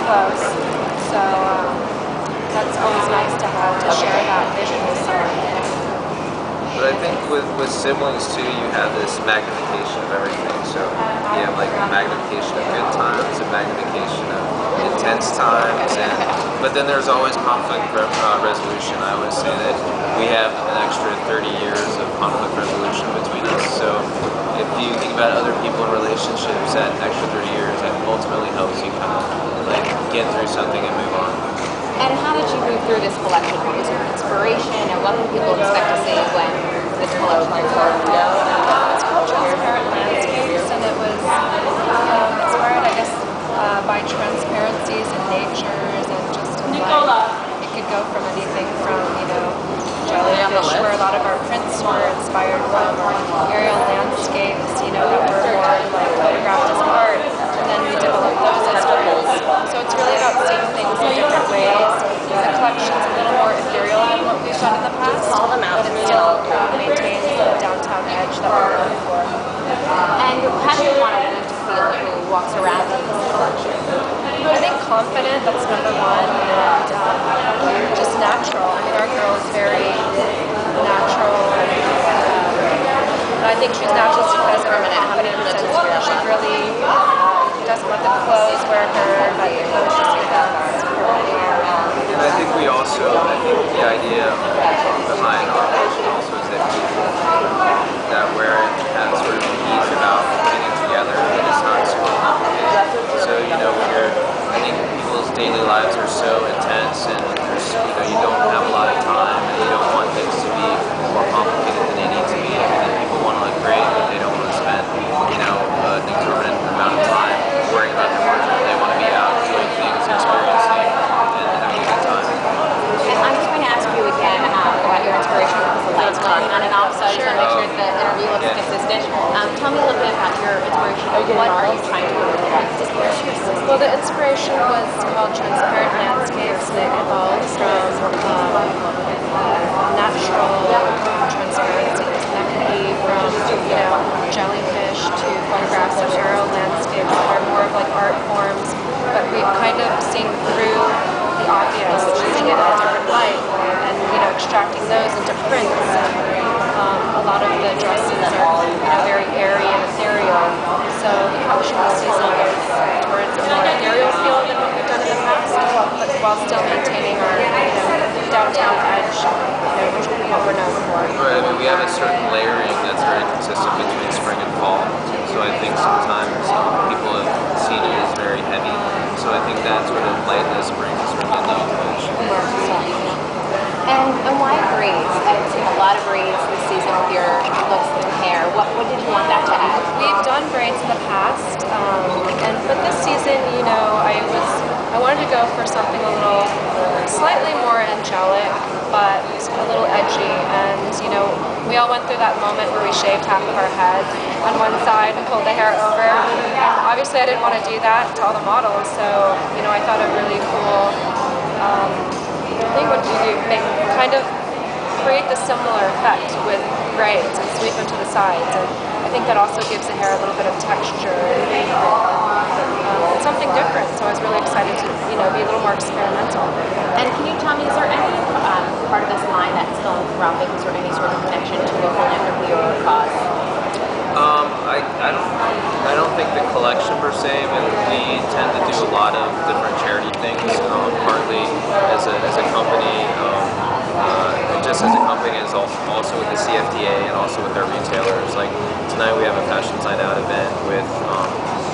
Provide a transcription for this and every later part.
close. So that's always nice to have, to share that vision with someone. But I think with siblings too, you have this magnification of everything. So you have like a magnification of good times, a magnification of intense times, but then there's always conflict resolution. I always say that we have an extra 30 years of conflict resolution between us. So if you think about other people in relationships, that extra 30 years, that ultimately helps you kind of like get through something and move on. And how did you move through this collection? What was your inspiration, and what can people expect to see when this collection is formed? It's called Transparent Landscapes, and it was inspired, I guess, by transparencies in natures and just in life. It could go from anything from, jellyfish, where a lot of our prints were inspired from, or aerial landscapes, that were more like photographed as art, and then we developed those as prints. So it's really about seeing things in different ways. The collection's a little more ethereal than what we've done in the past, but it still maintains the downtown edge that we're going for. And how do you want a woman to feel who walks around in this collection? I think confident, that's number one, and just natural. I mean, our girl is very natural, and I think she's natural because of her confidence, and she really doesn't let the clothes wear her, but the clothes just get us. And I think the idea behind our collection also is that people that wear it have sort of ease about putting it together, and it's not super complicated. So, I think people's daily lives are so intense, and there's, you don't have a lot of time, and you don't want things to be more complicated than they need to be. I mean, people want to look great, but they don't want to spend, an exorbitant amount of time worrying about their wardrobe. They want to be out doing things, experiencing, and having a good time. And I'm just going to ask you again about your inspiration, because the light's going on and off, so I just want to make sure the interview looks consistent. Tell me a little bit about your inspiration. What are you trying to do with this? Well, the inspiration was called Transparent Landscapes, and it evolved from natural transparencies. That can be from, jellyfish to photographs of aerial landscapes that are more of like art forms, but we've kind of seen through the obvious, seeing it in a different light, and extracting those into prints. And a lot of the dresses are very airy and ethereal. So the collection this season is towards a more ethereal feel than what we've done in the past, but while still maintaining our downtown edge, which is what we're known for. Right. I mean, we have a certain layering that's very consistent between spring and fall. So I think sometimes people have seen it as very heavy. So I think that sort of lightness brings sort of a new touch. And why braids? I've seen a lot of braids this season with your looks and hair. What did you want that to add? We've done braids in the past, but this season, I wanted to go for something a little, slightly more angelic, but a little edgy. And we all went through that moment where we shaved half of our head on one side and pulled the hair over. And obviously, I didn't want to do that to all the models, so I thought a really cool thing would be kind of create the similar effect with braids and sweep them to the sides, and I think that also gives the hair a little bit of texture and something different. So I was really excited to be a little more experimental. And can you tell me, is there any part of this line that's philanthropic or any sort of connection to a philanthropy or a cause? I don't think the collection per se, but we tend to do a lot of different charity things, partly as a company, just as a company, as also with the CFDA and also with our retailers. Like tonight we have a Fashion Design Out event with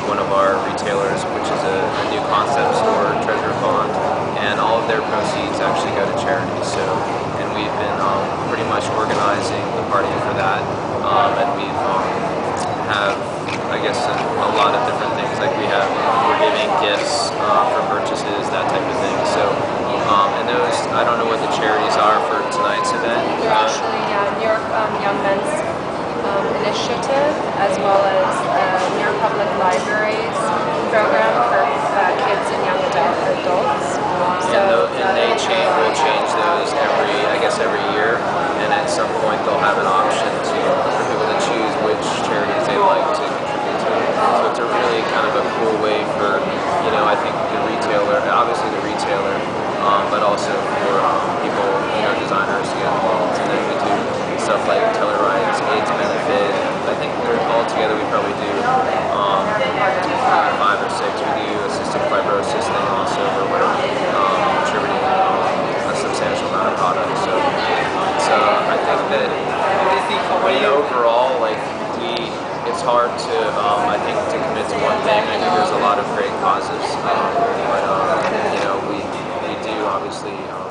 one of our retailers, which is a new concept store, Treasure Pond, and all of their proceeds actually go to charity. So, and we've been pretty much organizing the party for that, and we've have, I guess, a lot of different things. Like we're giving gifts for purchases, that type of thing. So, and those, I don't know what the charities are for tonight's event. They're actually New York Young Men's Initiative, as well as New York Public Libraries program for kids and young adults. So and they will change those every year, and at some point they'll have an option for people to choose which charities they like to contribute to. So it's a really kind of a cool way for, I think the retail retailer, obviously the retailer, but also for people, designers to get involved. And then we do stuff like Telluride's AIDS benefit. I think all together we probably do 5 or 6. We do a cystic fibrosis thing also, where we're contributing a substantial amount of products. So it's, I think that overall, like it's hard to I think to commit to one thing. I think there's a lot of great causes, but we do obviously.